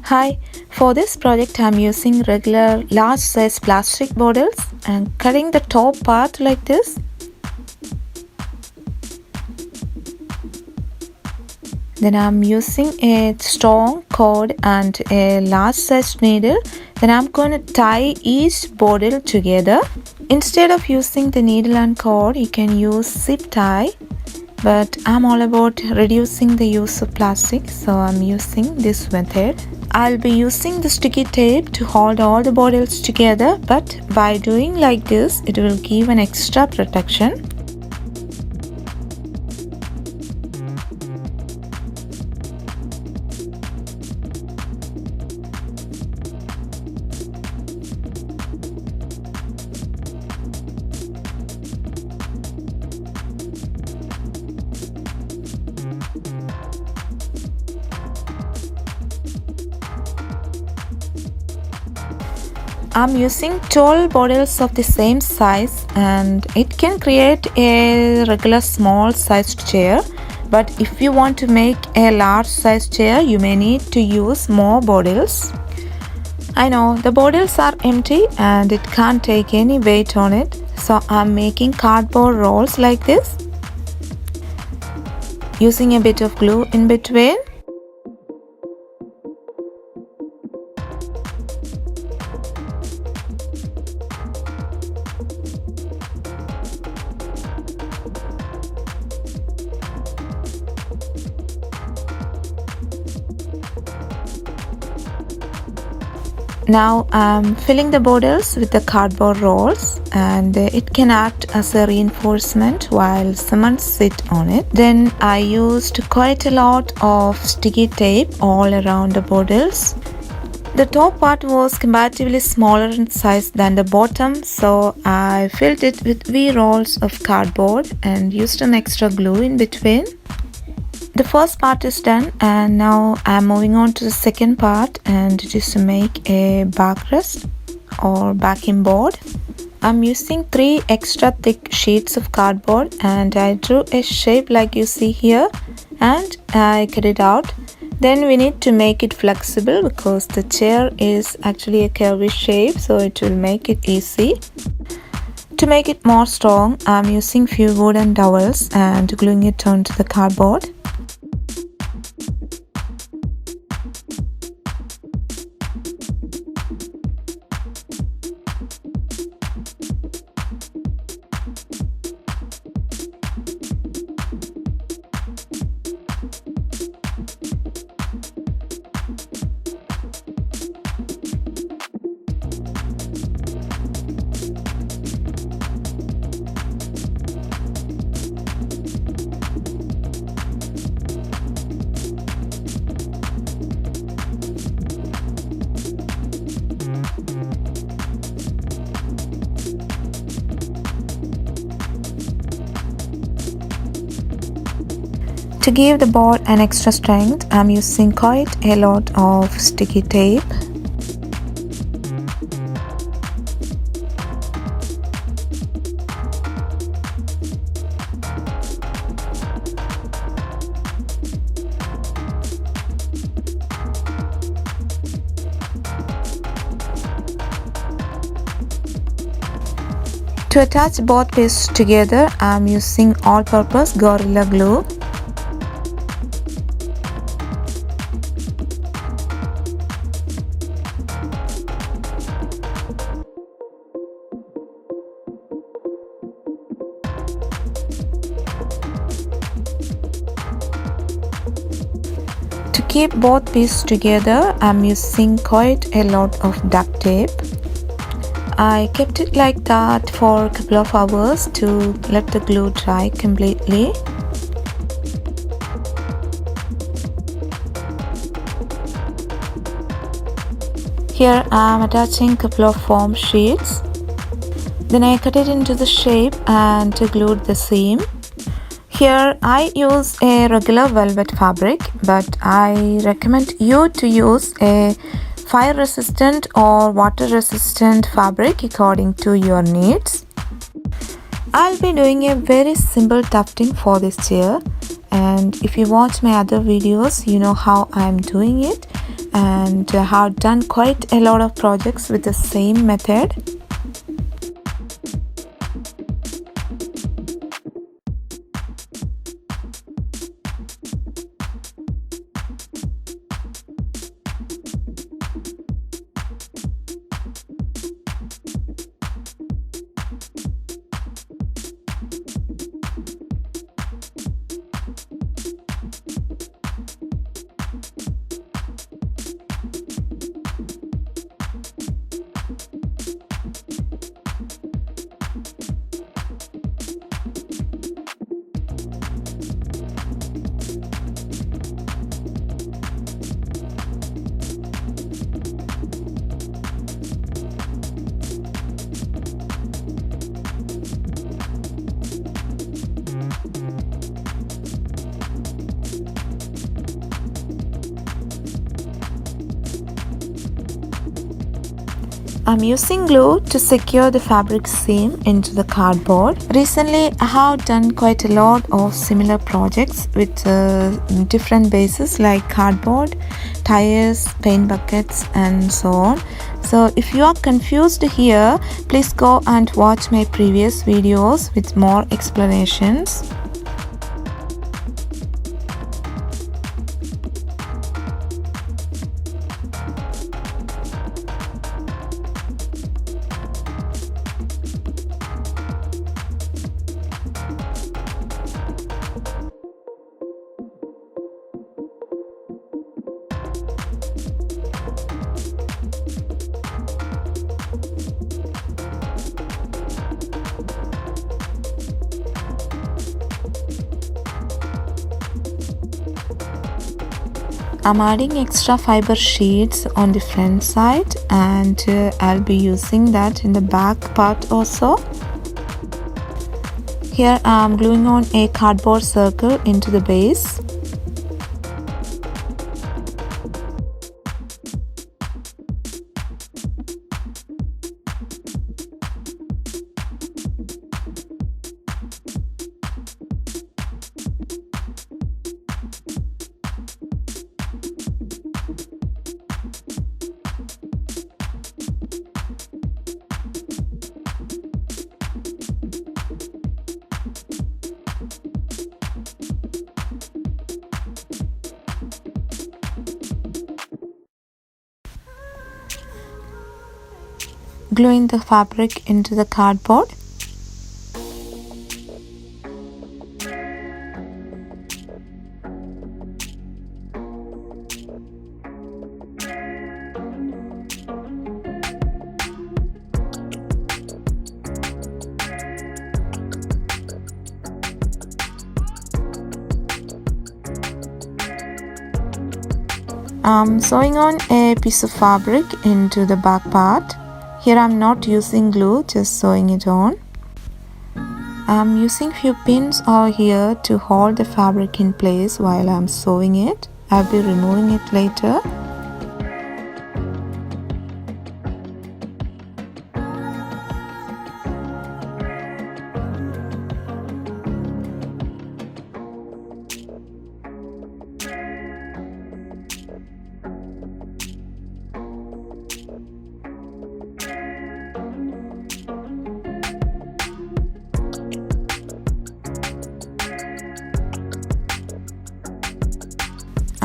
Hi, for this project I'm using regular large size plastic bottles and cutting the top part like this. Then I'm using a strong cord and a large size needle. Then I'm going to tie each bottle together. Instead of using the needle and cord, you can use zip tie. But I'm all about reducing the use of plastic, so I'm using this method. I'll be using the sticky tape to hold all the bottles together, but by doing like this, it will give an extra protection. I'm using 12 bottles of the same size and it can create a regular small sized chair, but if you want to make a large sized chair you may need to use more bottles. I know the bottles are empty and it can't take any weight on it, so I'm making cardboard rolls like this using a bit of glue in between. Now I'm filling the bottles with the cardboard rolls and it can act as a reinforcement while someone sits on it. Then I used quite a lot of sticky tape all around the bottles. The top part was comparatively smaller in size than the bottom, so I filled it with V rolls of cardboard and used an extra glue in between. The first part is done and now I'm moving on to the second part, and it is to make a backrest or backing board. I'm using 3 extra thick sheets of cardboard and I drew a shape like you see here and I cut it out. Then we need to make it flexible because the chair is actually a curvy shape, so it will make it easy. To make it more strong, I'm using few wooden dowels and gluing it onto the cardboard. To give the board an extra strength, I'm using quite a lot of sticky tape. To attach both pieces together, I'm using all-purpose Gorilla Glue. To keep both pieces together, I'm using quite a lot of duct tape. I kept it like that for a couple of hours to let the glue dry completely. Here I'm attaching a couple of foam sheets. Then I cut it into the shape and glued the seam. Here I use a regular velvet fabric, but I recommend you to use a fire resistant or water resistant fabric according to your needs. I'll be doing a very simple tufting for this chair, and if you watch my other videos you know how I'm doing it, and have done quite a lot of projects with the same method. I'm using glue to secure the fabric seam into the cardboard. Recently, I have done quite a lot of similar projects with different bases like cardboard, tires, paint buckets, and so on. So if you are confused here, please go and watch my previous videos with more explanations. I'm adding extra fiber sheets on the front side, and I'll be using that in the back part also. Here I'm gluing on a cardboard circle into the base. Gluing the fabric into the cardboard. I'm sewing on a piece of fabric into the back part. Here I'm not using glue, just sewing it on. I'm using few pins over here to hold the fabric in place while I'm sewing it. I'll be removing it later.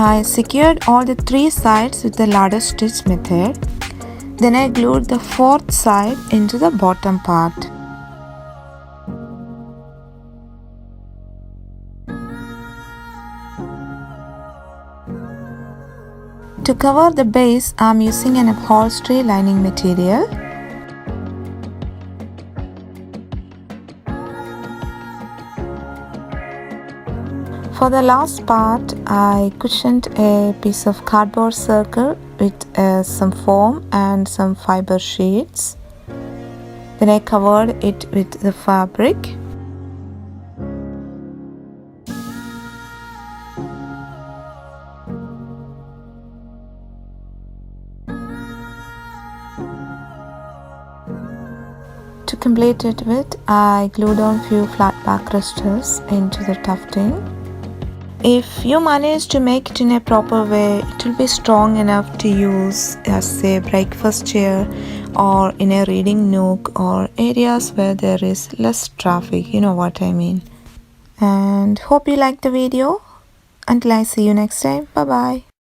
I secured all the 3 sides with the ladder stitch method. Then I glued the 4th side into the bottom part. To cover the base, I am using an upholstery lining material. For the last part, I cushioned a piece of cardboard circle with some foam and some fiber sheets. Then I covered it with the fabric. To complete it with, I glued on few flat back resters into the tufting. If you manage to make it in a proper way, it will be strong enough to use as a breakfast chair or in a reading nook or areas where there is less traffic, you know what I mean. And hope you liked the video. Until I see you next time, bye bye.